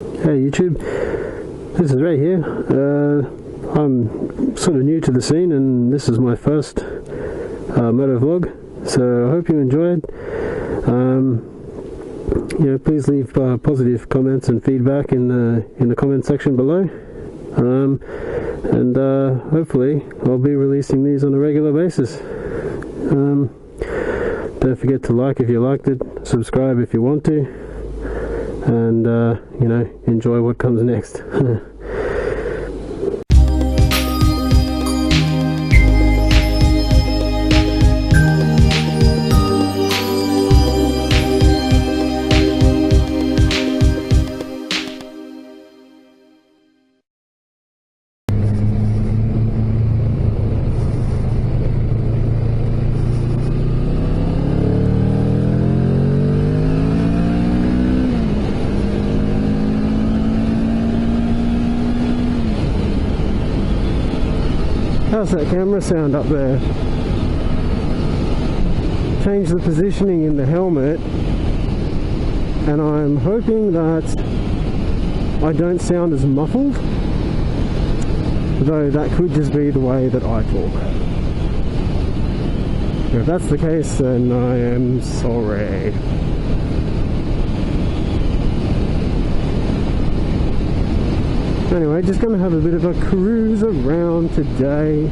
Hey YouTube, this is Ray here. I'm sort of new to the scene and this is my first moto vlog, so I hope you enjoyed. Please leave positive comments and feedback in the comment section below, and hopefully I'll be releasing these on a regular basis. Don't forget to like if you liked it, subscribe if you want to, and enjoy what comes next. How's that camera sound up there? Change the positioning in the helmet, and I'm hoping that I don't sound as muffled, though that could just be the way that I talk. If that's the case, then I am sorry. Anyway, just going to have a bit of a cruise around today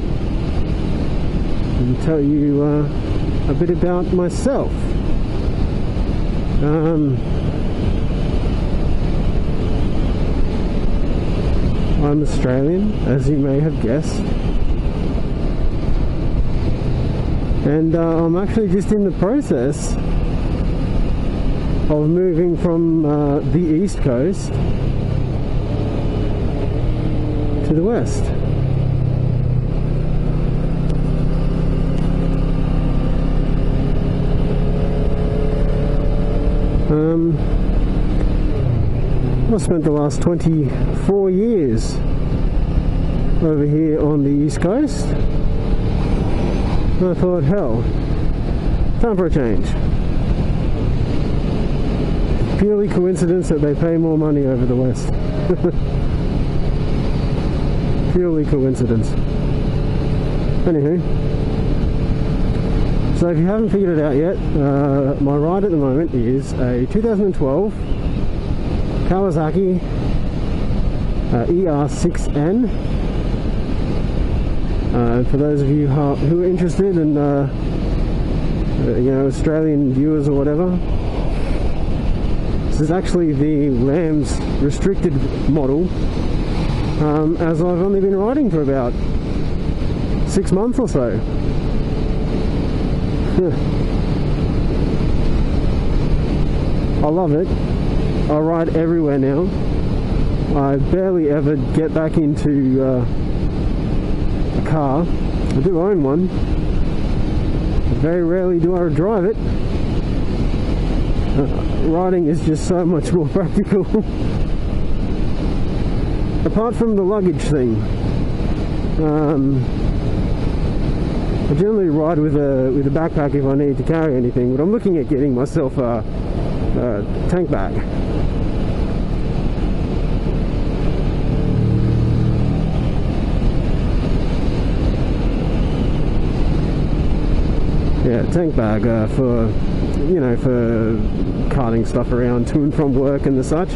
and tell you a bit about myself. I'm Australian, as you may have guessed, and I'm actually just in the process of moving from the East Coast to the west. I spent the last 24 years over here on the East Coast, and I thought, hell, time for a change. Purely coincidence that they pay more money over the west. Purely coincidence. Anywho, so if you haven't figured it out yet, my ride at the moment is a 2012 Kawasaki ER6N. For those of you who are interested, and Australian viewers or whatever, this is actually the Lamb's restricted model. As I've only been riding for about 6 months or so. I love it. I ride everywhere now. I barely ever get back into a car. I do own one. Very rarely do I drive it. Riding is just so much more practical. Apart from the luggage thing, I generally ride with a backpack if I need to carry anything, but I'm looking at getting myself a tank bag. Yeah, tank bag for carting stuff around to and from work and the such.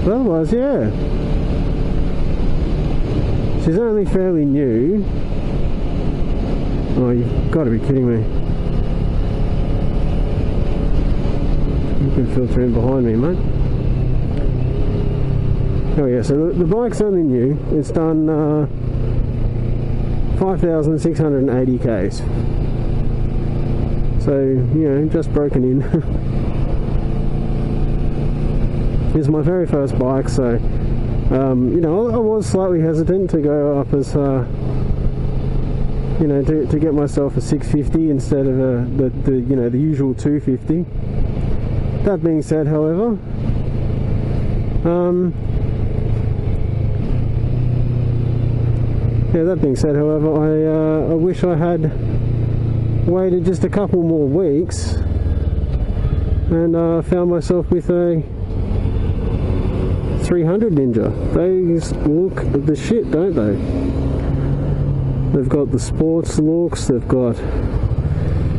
Otherwise, yeah, she's only fairly new. Oh, you've got to be kidding me. You can filter in behind me, mate. Oh yeah, so the bike's only new. It's done 5,680 Ks. So, just broken in. It's my very first bike, so I was slightly hesitant to go up as to get myself a 650 instead of the usual 250. That being said, however, I wish I had waited just a couple more weeks and found myself with a 300 Ninja. They look the shit, don't they? They've got the sports looks, they've got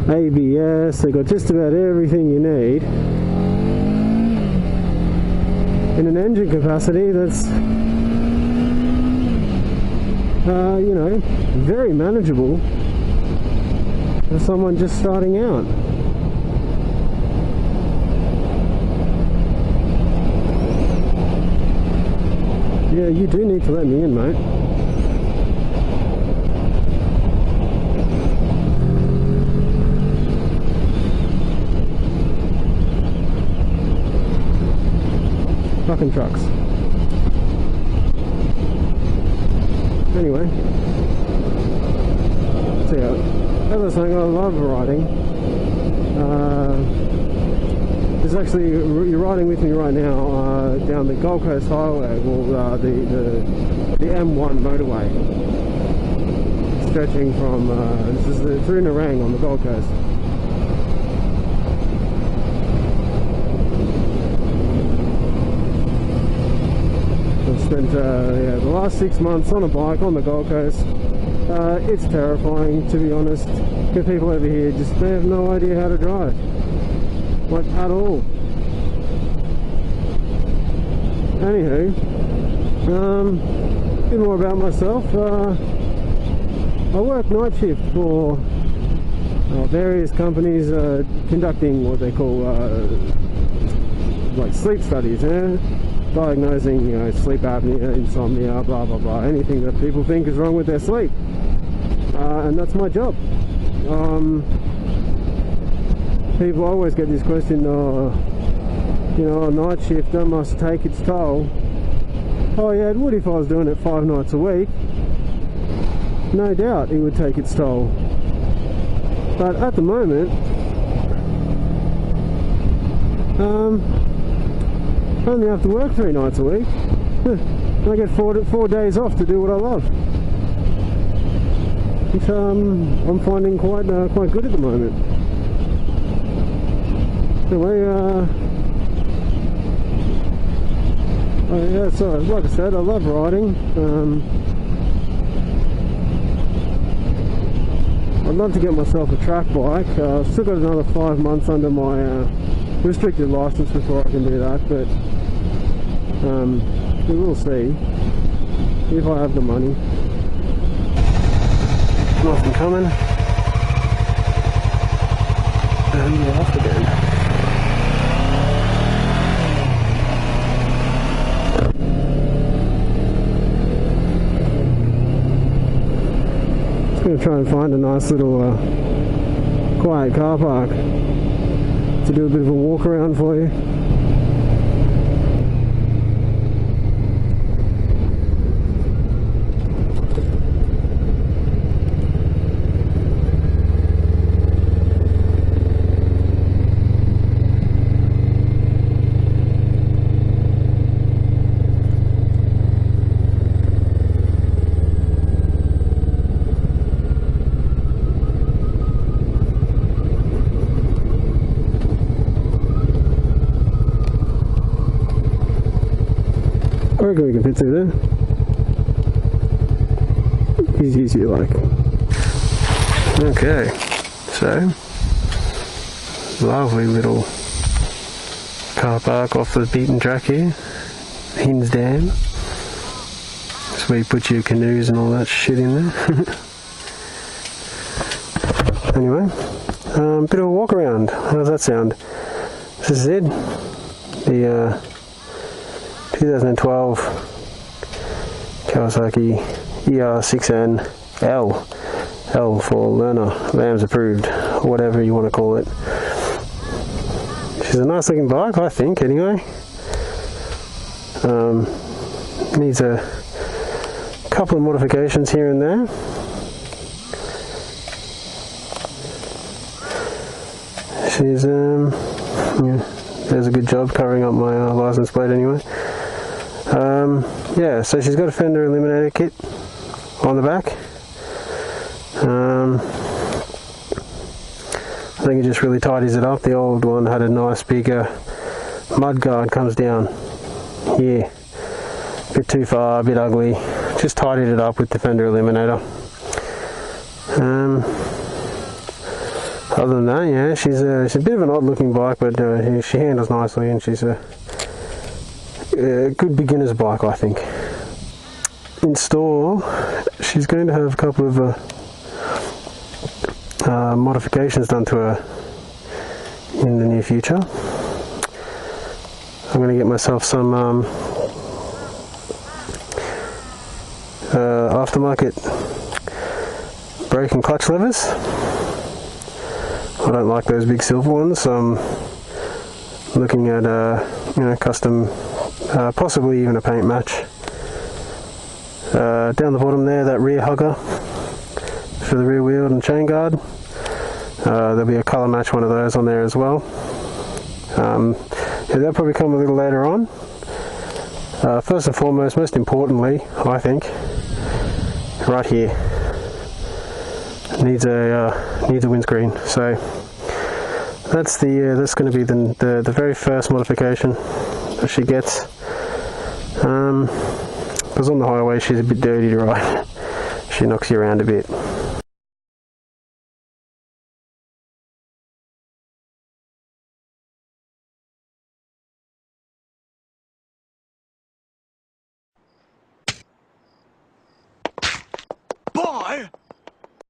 ABS, they've got just about everything you need in an engine capacity that's you know, very manageable for someone just starting out. Yeah, you do need to let me in, mate. Fucking trucks. Anyway, so yeah, as I was saying, I love riding. There's actually, you're riding with me right now down the Gold Coast Highway, well, the M1 motorway, stretching from this is through Nerang on the Gold Coast. Spent yeah, the last 6 months on a bike on the Gold Coast. It's terrifying, to be honest, because people over here just, they have no idea how to drive, like at all. Anywho, a bit more about myself. I work night shift for various companies conducting what they call like sleep studies, diagnosing, you know, sleep apnea, insomnia, blah blah blah, anything that people think is wrong with their sleep, and that's my job. People always get this question, you know, a night shift, that must take its toll. Oh yeah, it would if I was doing it 5 nights a week. No doubt it would take its toll, but at the moment I only have to work 3 nights a week. I get 4 days off to do what I love, which I'm finding quite good at the moment. Anyway, oh yeah, so like I said, I love riding. I'd love to get myself a track bike. I've still got another 5 months under my restricted license before I can do that, but we will see if I have the money. Nothing coming, and we're off again. Just going to try and find a nice little quiet car park to do a bit of a walk around for you. I reckon we can fit through there. As easy as you like. Okay, so lovely little car park off the beaten track here. Hinds Dam. That's where you put your canoes and all that shit in there. Anyway, bit of a walk around. How does that sound? This is it. The 2012 Kawasaki ER6N L. L for learner, LAMS approved, whatever you want to call it. She's a nice looking bike, I think, anyway. Needs a couple of modifications here and there. She's yeah, does a good job covering up my license plate anyway. Yeah, so she's got a fender eliminator kit on the back. I think it just really tidies it up. The old one had a nice bigger mud guard, comes down here. A bit too far, a bit ugly. Just tidied it up with the fender eliminator. Other than that, yeah, she's a bit of an odd looking bike, but she handles nicely, and she's a good beginner's bike, I think. In store, she's going to have a couple of modifications done to her in the near future. I'm going to get myself some aftermarket brake and clutch levers. I don't like those big silver ones, so I'm looking at custom, possibly even a paint match. Down the bottom there, that rear hugger for the rear wheel and chain guard. There'll be a colour match one of those on there as well. Yeah, that'll probably come a little later on. First and foremost, most importantly, I think, right here needs a windscreen. So that's going to be the very first modification that she gets. Because on the highway she's a bit dirty to ride. She knocks you around a bit. Boy!